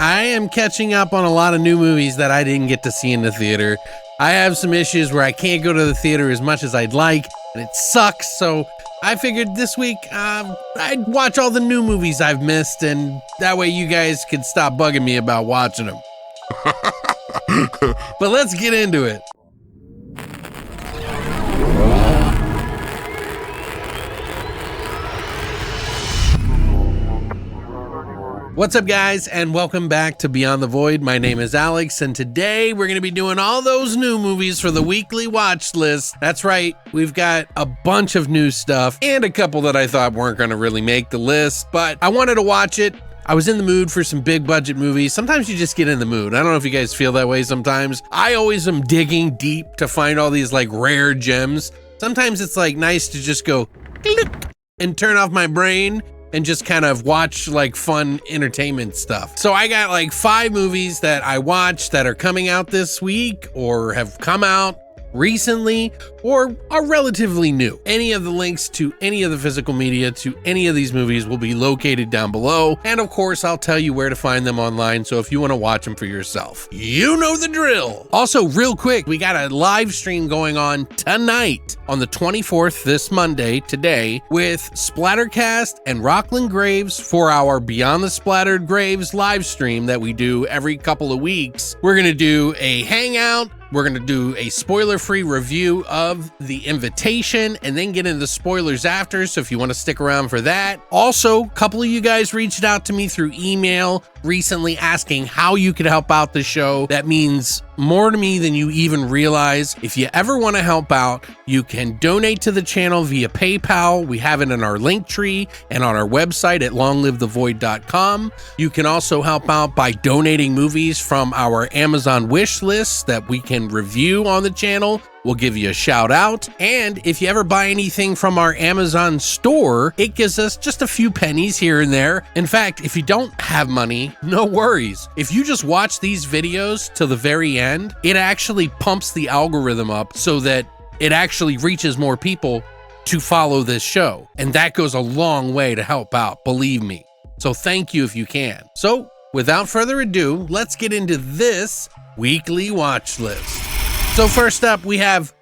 I am catching up on a lot of new movies that I didn't get to see in the theater. I have some issues where I can't go to the theater as much as I'd like, and it sucks, so I figured this week I'd watch all the new movies I've missed, and that way you guys could stop bugging me about watching them. But let's get into it. What's up, guys, and welcome back to Beyond the Void. My name is Alex, and today we're going to be doing all those new movies for the weekly watch list. That's right, we've got a bunch of new stuff and a couple that I thought weren't going to really make the list, but I wanted to watch it. I was in the mood for some big budget movies. Sometimes you just get in the mood. I don't know if you guys feel that way sometimes. I always am digging deep to find all these like rare gems. Sometimes it's like nice to just go click and turn off my brain and just kind of watch like fun entertainment stuff. So I got like 5 movies that I watched that are coming out this week or have come out recently or are relatively new. Any of the links to any of the physical media to any of these movies will be located down below. And of course, I'll tell you where to find them online. So if you want to watch them for yourself, you know the drill. Also, real quick, we got a live stream going on tonight on the 24th, this Monday, today, with Splattercast and Rockland Graves for our Beyond the Splattered Graves live stream that we do every couple of weeks. We're going to do a hangout. We're going to do a spoiler-free review of The Invitation and then get into spoilers after, so if you want to stick around for that. Also, a couple of you guys reached out to me through email recently asking how you could help out the show. That means more to me than you even realize. If you ever want to help out, you can donate to the channel via PayPal. We have it in our link tree and on our website at longlivethevoid.com. You can also help out by donating movies from our Amazon wish list that we can review on the channel. We'll give you a shout out. And if you ever buy anything from our Amazon store, it gives us just a few pennies here and there. In fact, if you don't have money, no worries. If you just watch these videos to the very end, it actually pumps the algorithm up so that it actually reaches more people to follow this show. And that goes a long way to help out, believe me. So thank you if you can. So without further ado, let's get into this weekly watch list. So first up, we have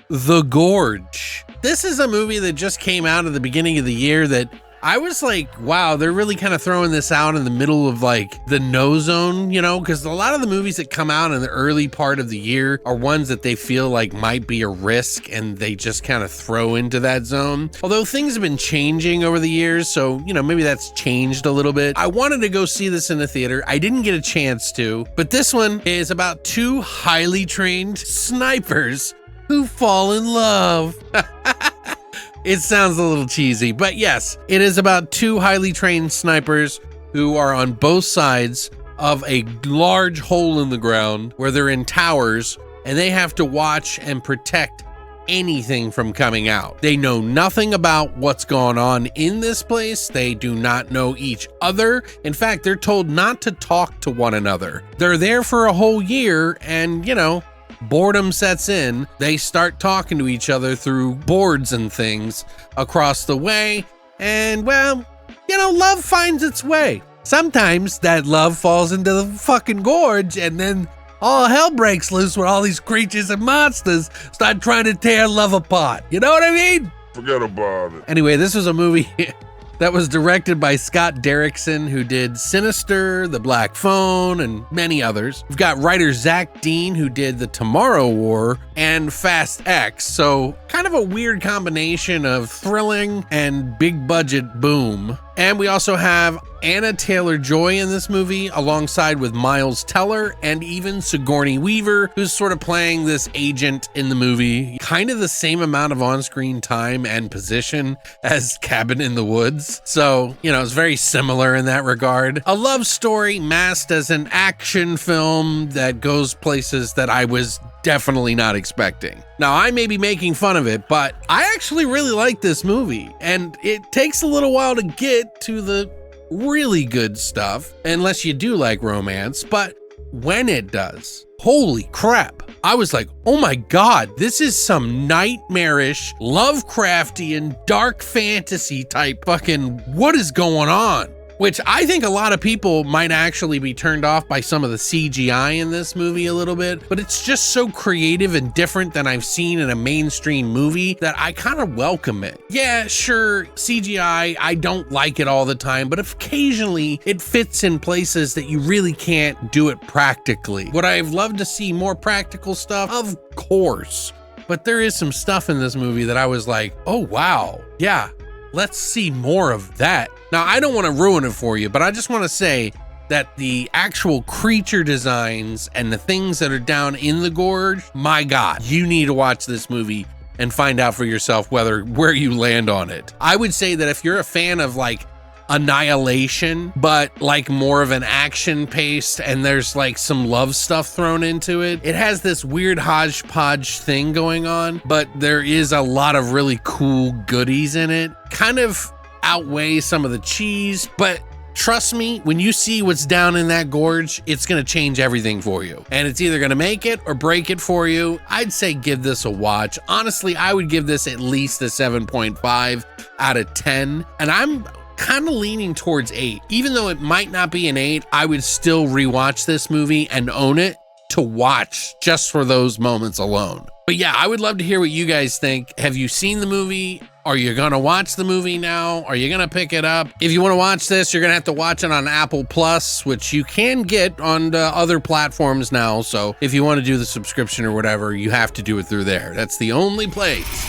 The Gorge. This is a movie that just came out at the beginning of the year that I was like, wow, they're really kind of throwing this out in the middle of like the no zone, you know, because a lot of the movies that come out in the early part of the year are ones that they feel like might be a risk and they just kind of throw into that zone. Although things have been changing over the years, so, you know, maybe that's changed a little bit. I wanted to go see this in the theater. I didn't get a chance to, but this one is about 2 highly trained snipers who fall in love. It sounds a little cheesy, but yes, it is about 2 highly trained snipers who are on both sides of a large hole in the ground where they're in towers and they have to watch and protect anything from coming out. They know nothing about what's going on in this place. They do not know each other. In fact, they're told not to talk to one another. They're there for a whole year and, you know, boredom sets in. They start talking to each other through boards and things across the way. And well, you know, love finds its way. Sometimes that love falls into the fucking gorge and then all hell breaks loose when all these creatures and monsters start trying to tear love apart. You know what I mean? Forget about it. Anyway, this was a movie that was directed by Scott Derrickson, who did Sinister, The Black Phone, and many others. We've got writer Zach Dean, who did The Tomorrow War and Fast X. So kind of a weird combination of thrilling and big budget boom. And we also have Anna Taylor-Joy in this movie, alongside with Miles Teller and even Sigourney Weaver, who's sort of playing this agent in the movie. Kind of the same amount of on-screen time and position as Cabin in the Woods. So, you know, it's very similar in that regard. A love story masked as an action film that goes places that I was definitely not expecting. Now, I may be making fun of it, but I actually really like this movie, and it takes a little while to get to the really good stuff, unless you do like romance, but when it does, holy crap. I was like, oh my God, this is some nightmarish, Lovecraftian, dark fantasy type fucking, what is going on? which I think a lot of people might actually be turned off by some of the CGI in this movie a little bit, but it's just so creative and different than I've seen in a mainstream movie that I kind of welcome it. Yeah, sure, CGI, I don't like it all the time, but occasionally it fits in places that you really can't do it practically. Would I have loved to see more practical stuff? Of course. But there is some stuff in this movie that I was like, oh wow, yeah, let's see more of that. Now, I don't want to ruin it for you, but I just want to say that the actual creature designs and the things that are down in the gorge, my God, you need to watch this movie and find out for yourself where you land on it. I would say that if you're a fan of like Annihilation, but like more of an action pace and there's like some love stuff thrown into it, it has this weird hodgepodge thing going on, but there is a lot of really cool goodies in it. Kind of outweigh some of the cheese, but trust me, when you see what's down in that gorge, it's going to change everything for you. And it's either going to make it or break it for you. I'd say give this a watch. Honestly, I would give this at least a 7.5 out of 10. And I'm kind of leaning towards 8. Even though it might not be an 8, I would still rewatch this movie and own it to watch just for those moments alone. But yeah, I would love to hear what you guys think. Have you seen the movie? Are you gonna watch the movie now? Are you gonna pick it up? If you wanna watch this, you're gonna have to watch it on Apple Plus, which you can get on other platforms now. So if you wanna do the subscription or whatever, you have to do it through there. That's the only place.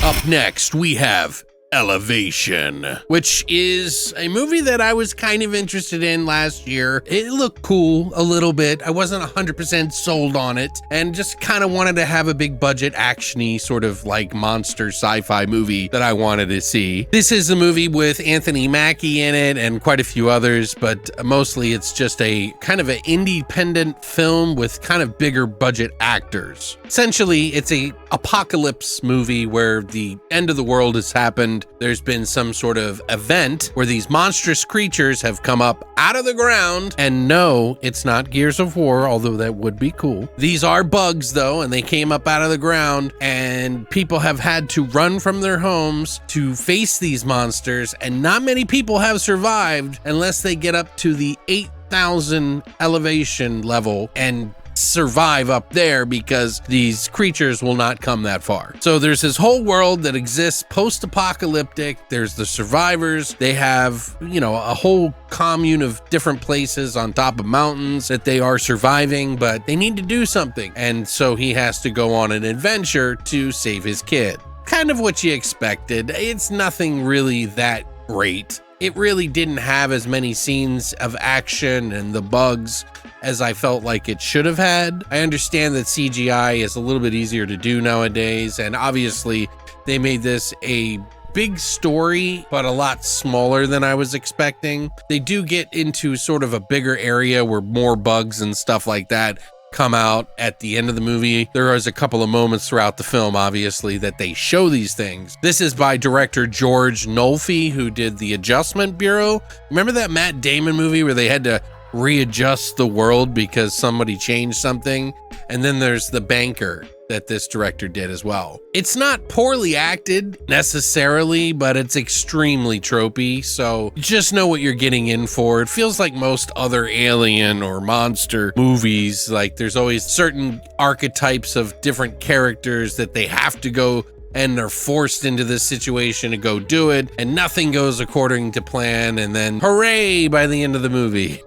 Up next, we have Elevation, which is a movie that I was kind of interested in last year. It looked cool a little bit. I wasn't 100% sold on it and just kind of wanted to have a big budget actiony sort of like monster sci-fi movie that I wanted to see. This is a movie with Anthony Mackie in it and quite a few others, but mostly it's just a kind of an independent film with kind of bigger budget actors. Essentially, it's a apocalypse movie where the end of the world has happened. There's been some sort of event where these monstrous creatures have come up out of the ground. And no, it's not Gears of War, although that would be cool. These are bugs though, and they came up out of the ground and people have had to run from their homes to face these monsters. And not many people have survived unless they get up to the 8,000 elevation level and survive up there because these creatures will not come that far. So there's this whole world that exists post-apocalyptic. There's the survivors. They have, you know, a whole commune of different places on top of mountains that they are surviving, but they need to do something. And so he has to go on an adventure to save his kid. Kind of what you expected. It's nothing really that great. It really didn't have as many scenes of action and the bugs as I felt like it should have had. I understand that CGI is a little bit easier to do nowadays, and obviously they made this a big story, but a lot smaller than I was expecting. They do get into sort of a bigger area where more bugs and stuff like that come out at the end of the movie. There is a couple of moments throughout the film, obviously, that they show these things. This is by director George Nolfi, who did The Adjustment Bureau. Remember that Matt Damon movie where they had to readjust the world because somebody changed something? And then there's The Banker that this director did as well. It's not poorly acted necessarily, but it's extremely tropey, so just know what you're getting in for. It feels like most other alien or monster movies, like there's always certain archetypes of different characters that they have to go and are forced into this situation to go do it, and nothing goes according to plan, and then hooray by the end of the movie.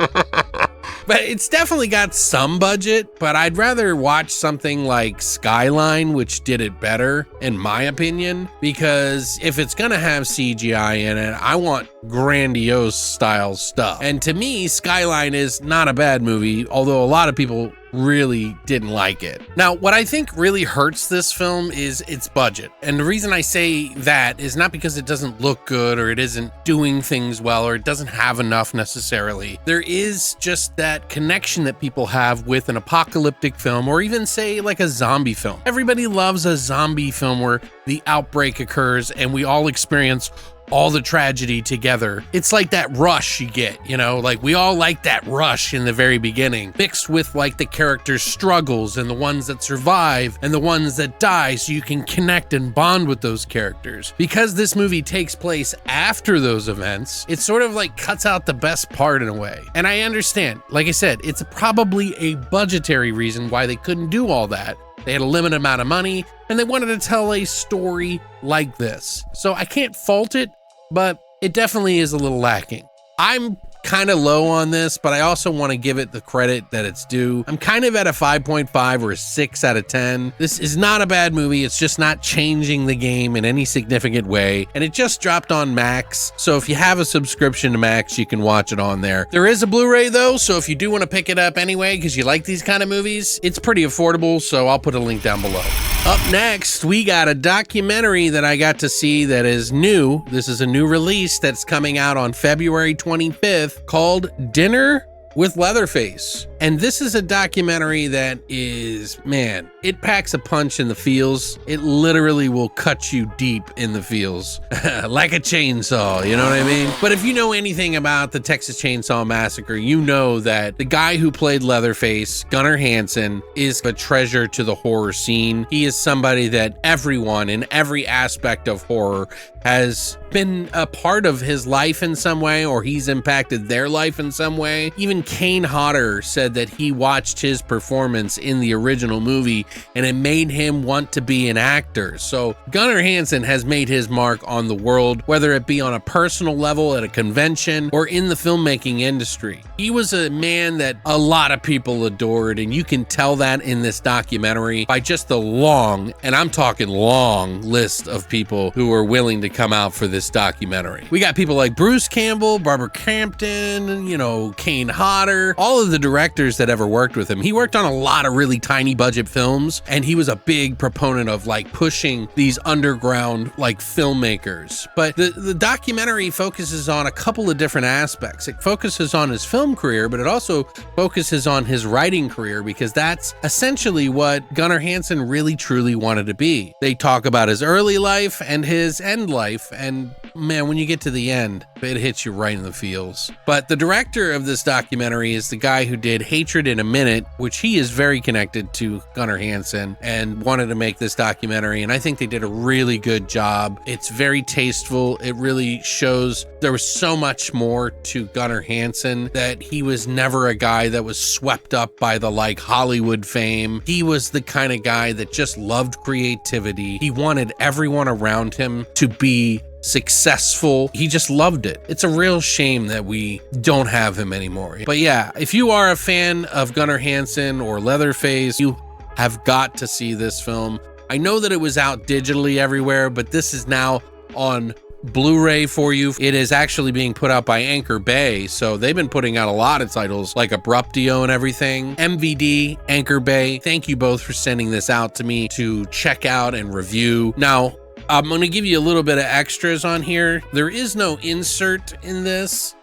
But it's definitely got some budget, but I'd rather watch something like Skyline, which did it better, in my opinion, because if it's gonna have CGI in it, I want grandiose style stuff. And to me, Skyline is not a bad movie, although a lot of people really didn't like it. Now, what I think really hurts this film is its budget. And the reason I say that is not because it doesn't look good or it isn't doing things well or it doesn't have enough necessarily. There is just that connection that people have with an apocalyptic film, or even say like a zombie film. Everybody loves a zombie film where the outbreak occurs and we all experience all the tragedy together. It's like that rush you get, you know, like we all like that rush in the very beginning, mixed with like the characters' struggles and the ones that survive and the ones that die, so you can connect and bond with those characters. Because this movie takes place after those events, it sort of like cuts out the best part in a way. And I understand, like I said, it's probably a budgetary reason why they couldn't do all that. They had a limited amount of money and they wanted to tell a story like this. So I can't fault it, but it definitely is a little lacking. I'm kind of low on this, but I also want to give it the credit that it's due. I'm kind of at a 5.5 or a 6 out of 10. This is not a bad movie. It's just not changing the game in any significant way. And it just dropped on Max. So if you have a subscription to Max, you can watch it on there. There is a Blu-ray though. So if you do want to pick it up anyway, because you like these kind of movies, it's pretty affordable. So I'll put a link down below. Up next, we got a documentary that I got to see that is new. This is a new release that's coming out on February 25th called Dinner with Leatherface. And this is a documentary that is, man, it packs a punch in the feels. It literally will cut you deep in the feels like a chainsaw, you know what I mean? But if you know anything about the Texas Chainsaw Massacre, you know that the guy who played Leatherface, Gunnar Hansen, is a treasure to the horror scene. He is somebody that everyone in every aspect of horror has been a part of his life in some way, or he's impacted their life in some way. Even Kane Hodder said that he watched his performance in the original movie and it made him want to be an actor. So Gunnar Hansen has made his mark on the world, whether it be on a personal level at a convention or in the filmmaking industry. He was a man that a lot of people adored, and you can tell that in this documentary by just the long, and I'm talking long, list of people who are willing to come out for this documentary. We got people like Bruce Campbell, Barbara Crampton, you know, Kane Hodder, all of the directors that ever worked with him. He worked on a lot of really tiny budget films, and he was a big proponent of like pushing these underground like filmmakers. But the documentary focuses on a couple of different aspects. It focuses on his film career, but it also focuses on his writing career, because that's essentially what Gunnar Hansen really truly wanted to be. They talk about his early life and his end life, and man, when you get to the end, it hits you right in the feels. But the director of this documentary is the guy who did Hatred in a Minute, which he is very connected to Gunnar Hansen and wanted to make this documentary. And I think they did a really good job. It's very tasteful. It really shows there was so much more to Gunnar Hansen, that he was never a guy that was swept up by the like Hollywood fame. He was the kind of guy that just loved creativity. He wanted everyone around him to be successful. He just loved it. It's a real shame that we don't have him anymore. But yeah, if you are a fan of Gunnar Hansen or Leatherface, you have got to see this film. I know that it was out digitally everywhere, but this is now on Blu-ray for you. It is actually being put out by Anchor Bay, so they've been putting out a lot of titles like Abruptio and everything. MVD, Anchor Bay, thank you both for sending this out to me to check out and review. Now, I'm going to give you a little bit of extras on here. There is no insert in this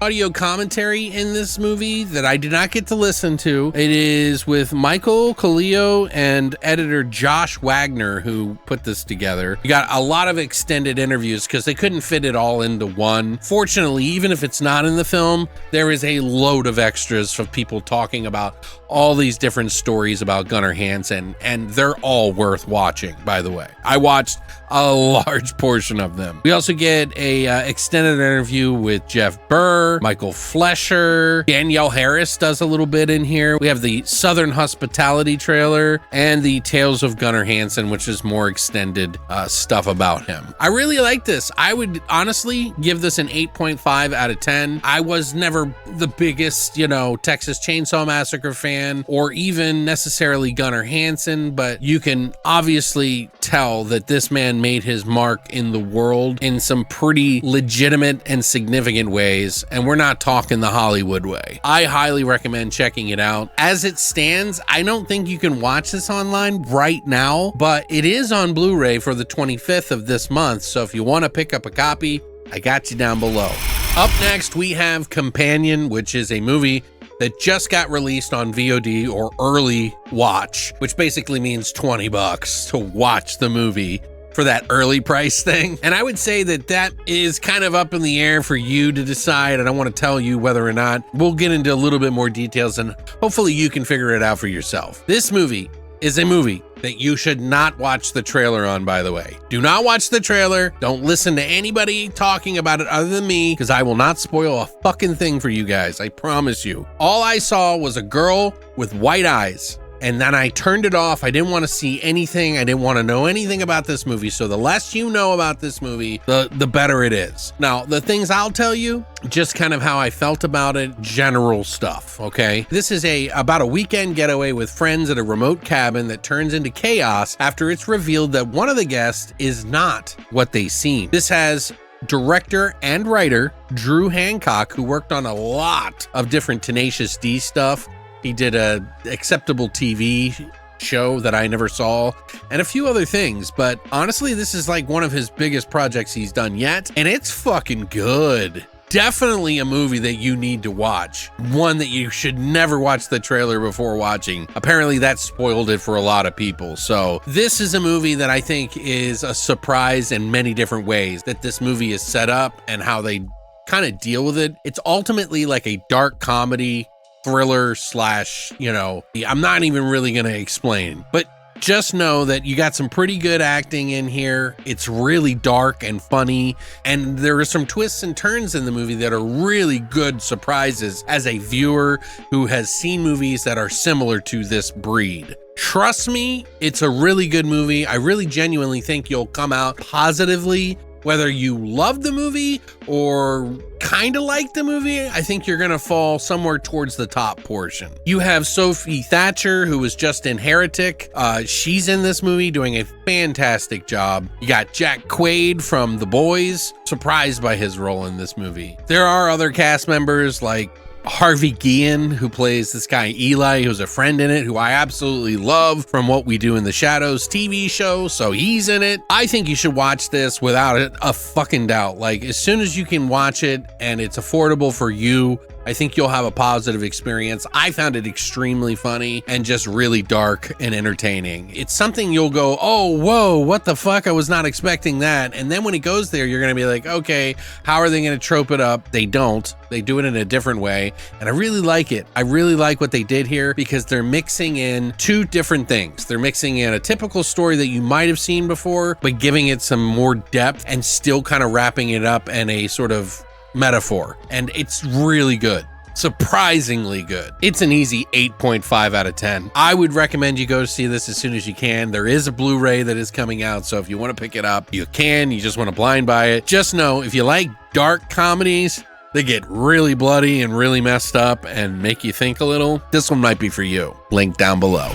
audio commentary in this movie that I did not get to listen to. It is with Michael Calillo and editor Josh Wagner, who put this together. You got a lot of extended interviews because they couldn't fit it all into one. Fortunately, even if it's not in the film, there is a load of extras of people talking about all these different stories about Gunnar Hansen, and they're all worth watching, by the way. I watched a large portion of them. We also get a extended interview with Jeff Burr, Michael Flesher, Danielle Harris does a little bit in here. We have the Southern Hospitality trailer and the Tales of Gunnar Hansen, which is more extended stuff about him. I really like this. I would honestly give this an 8.5 out of 10. I was never the biggest, Texas Chainsaw Massacre fan, or even necessarily Gunnar Hansen, but you can obviously tell that this man made his mark in the world in some pretty legitimate and significant ways, and we're not talking the Hollywood way. I highly recommend checking it out. As it stands, I don't think you can watch this online right now, but it is on Blu-ray for the 25th of this month, so if you want to pick up a copy, I got you down below. Up next, we have Companion, which is a movie that just got released on VOD or early watch, which basically means $20 to watch the movie for that early price thing. And I would say that that is kind of up in the air for you to decide. I don't want to tell you whether or not. We'll get into a little bit more details and hopefully you can figure it out for yourself. This movie is a movie that you should not watch the trailer on, by the way. Do not watch the trailer. Don't listen to anybody talking about it other than me, because I will not spoil a fucking thing for you guys. I promise you. All I saw was a girl with white eyes. And then I turned it off. I didn't want to see anything. I didn't want to know anything about this movie. So the less you know about this movie, the better it is. Now, the things I'll tell you, just kind of how I felt about it, general stuff, okay? This is about a weekend getaway with friends at a remote cabin that turns into chaos after it's revealed that one of the guests is not what they seem. This has director and writer Drew Hancock, who worked on a lot of different Tenacious D stuff. He did a acceptable TV show that I never saw and a few other things, but honestly, this is like one of his biggest projects he's done yet, and it's fucking good. Definitely a movie that you need to watch. One that you should never watch the trailer before watching. Apparently that spoiled it for a lot of people. So this is a movie that I think is a surprise in many different ways, that this movie is set up and how they kind of deal with it. It's ultimately like a dark comedy thriller slash, I'm not even really going to explain, but just know that you got some pretty good acting in here. It's really dark and funny, and there are some twists and turns in the movie that are really good surprises as a viewer who has seen movies that are similar to this breed. Trust me, it's a really good movie. I really genuinely think you'll come out positively. Whether you love the movie or kind of like the movie, I think you're going to fall somewhere towards the top portion. You have Sophie Thatcher, who was just in Heretic. She's in this movie doing a fantastic job. You got Jack Quaid from The Boys, surprised by his role in this movie. There are other cast members like Harvey Guillen, who plays this guy Eli, who's a friend in it, who I absolutely love from What We Do in the Shadows TV show, so he's in it. I think you should watch this without a fucking doubt. Like, as soon as you can watch it and it's affordable for you, I think you'll have a positive experience. I found it extremely funny and just really dark and entertaining. It's something you'll go, oh, whoa, what the fuck? I was not expecting that. And then when it goes there, you're going to be like, okay, how are they going to trope it up? They don't. They do it in a different way. And I really like it. I really like what they did here because they're mixing in two different things. They're mixing in a typical story that you might have seen before, but giving it some more depth and still kind of wrapping it up in a sort of metaphor, and it's really good. Surprisingly good. It's an easy 8.5 out of 10. I would recommend you go see this as soon as you can. There is a Blu-ray that is coming out, so if you want to pick it up, you can. You just want to blind buy it. Just know, if you like dark comedies, they get really bloody and really messed up and make you think a little, this one might be for you. Link down below.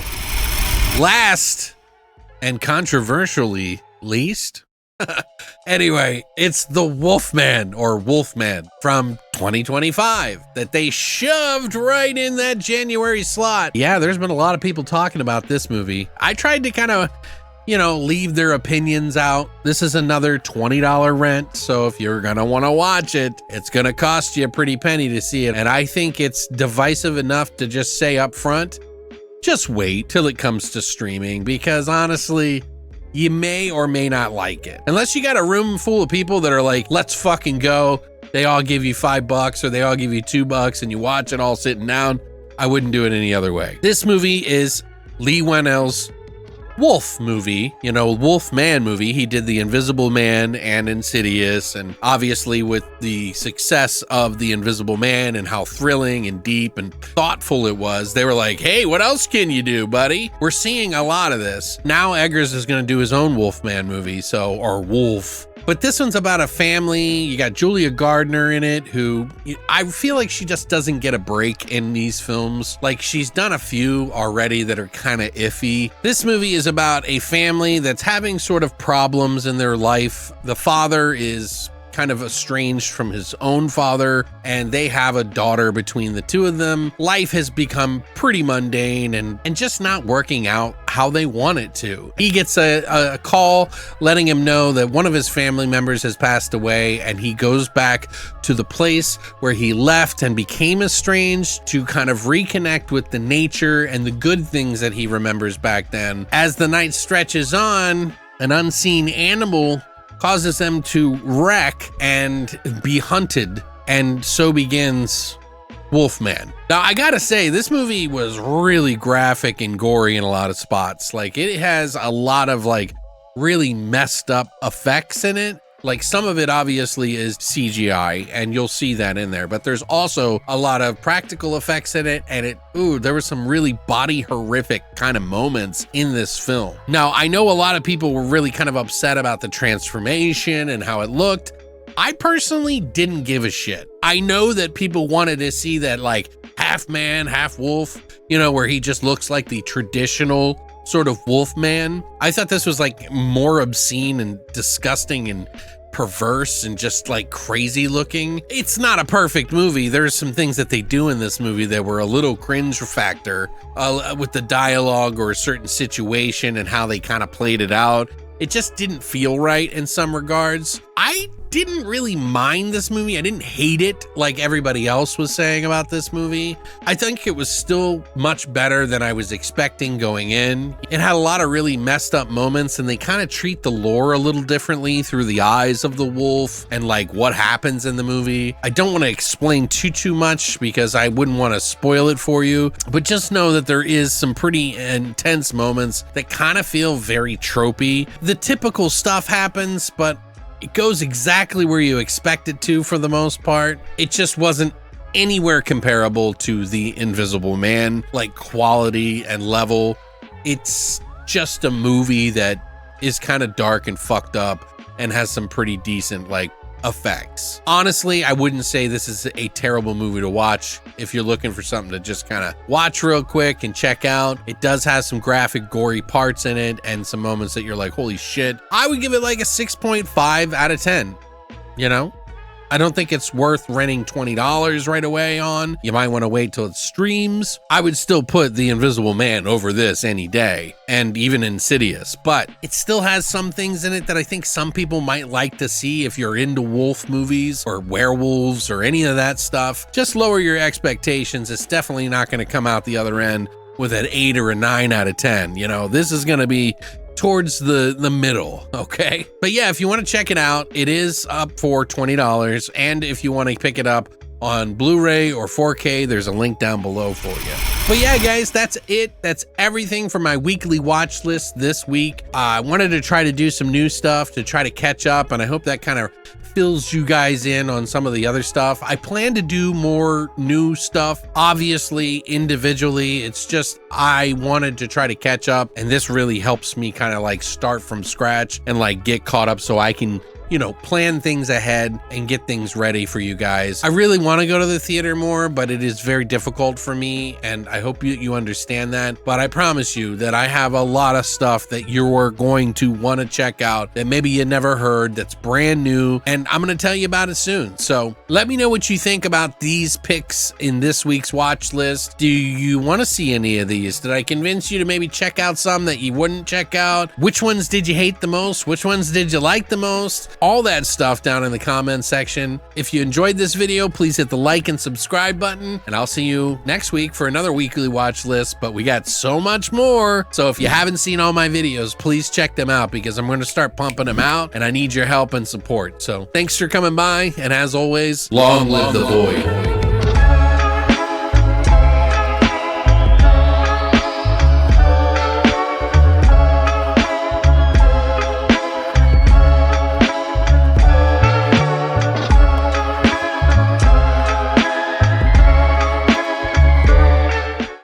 Last, and controversially least, anyway, it's The Wolfman or Wolfman from 2025 that they shoved right in that January slot. Yeah, there's been a lot of people talking about this movie. I tried to kind of, leave their opinions out. This is another $20 rent, so if you're gonna want to watch it, it's gonna cost you a pretty penny to see it. And I think it's divisive enough to just say up front, just wait till it comes to streaming, because honestly, you may or may not like it. Unless you got a room full of people that are like, let's fucking go. They all give you $5 or they all give you $2 and you watch it all sitting down. I wouldn't do it any other way. This movie is Lee Whannell's Wolf movie, Wolfman movie. He did The Invisible Man and Insidious, and obviously with the success of The Invisible Man and how thrilling and deep and thoughtful it was, they were like, hey, what else can you do, buddy? We're seeing a lot of this. Now Eggers is going to do his own Wolfman movie, or Wolf. But this one's about a family. You got Julia Gardner in it, who I feel like she just doesn't get a break in these films. Like, she's done a few already that are kind of iffy. This movie is about a family that's having sort of problems in their life. The father is kind of estranged from his own father, and they have a daughter between the two of them. Life has become pretty mundane and just not working out how they want it to. He gets a call letting him know that one of his family members has passed away, and he goes back to the place where he left and became estranged to kind of reconnect with the nature and the good things that he remembers back then. As the night stretches on, an unseen animal causes them to wreck and be hunted, and so begins Wolfman. Now, I gotta say, this movie was really graphic and gory in a lot of spots. Like, it has a lot of like really messed up effects in it. Like, some of it obviously is CGI, and you'll see that in there, but there's also a lot of practical effects in it, and there were some really body horrific kind of moments in this film. Now, I know a lot of people were really kind of upset about the transformation and how it looked. I personally didn't give a shit. I know that people wanted to see that like half man, half wolf, you know, where he just looks like the traditional sort of wolf man. I thought this was like more obscene and disgusting and perverse and just like crazy looking. It's not a perfect movie. There's some things that they do in this movie that were a little cringe factor with the dialogue or a certain situation and how they kind of played it out. It just didn't feel right in some regards. I didn't really mind this movie. I didn't hate it like everybody else was saying about this movie. I think it was still much better than I was expecting going in. It had a lot of really messed up moments, and they kind of treat the lore a little differently through the eyes of the wolf and like what happens in the movie. I don't want to explain too much because I wouldn't want to spoil it for you, but just know that there is some pretty intense moments that kind of feel very tropey. The typical stuff happens, but it goes exactly where you expect it to for the most part. It just wasn't anywhere comparable to The Invisible Man, like quality and level. It's just a movie that is kind of dark and fucked up and has some pretty decent like effects. Honestly, I wouldn't say this is a terrible movie to watch if you're looking for something to just kind of watch real quick and check out. It does have some graphic, gory parts in it and some moments that you're like, holy shit. I would give it like a 6.5 out of 10, you know? I don't think it's worth renting $20 right away on. You might want to wait till it streams. I would still put The Invisible Man over this any day, and even Insidious, but it still has some things in it that I think some people might like to see if you're into wolf movies or werewolves or any of that stuff. Just lower your expectations. It's definitely not going to come out the other end with an 8 or a 9 out of 10. You know, this is going to be towards the middle, okay? But yeah, if you want to check it out, it is up for $20, and if you want to pick it up on Blu-ray or 4K, there's a link down below for you. But yeah, guys, that's it. That's everything for my weekly watch list this week. I wanted to try to do some new stuff to try to catch up, and I hope that kind of fills you guys in on some of the other stuff. I plan to do more new stuff, obviously individually. It's just I wanted to try to catch up, and this really helps me kind of like start from scratch and like get caught up so I can, you know, plan things ahead and get things ready for you guys. I really want to go to the theater more, but it is very difficult for me, and I hope you understand that. But I promise you that I have a lot of stuff that you're going to want to check out that maybe you never heard, that's brand new, and I'm going to tell you about it soon. So let me know what you think about these picks in this week's watch list. Do you want to see any of these? Did I convince you to maybe check out some that you wouldn't check out? Which ones did you hate the most? Which ones did you like the most? All that stuff down in the comment section. If you enjoyed this video, please hit the like and subscribe button, and I'll see you next week for another weekly watch list, but we got so much more. So if you haven't seen all my videos, please check them out because I'm going to start pumping them out, and I need your help and support. So thanks for coming by, and as always, long live the void.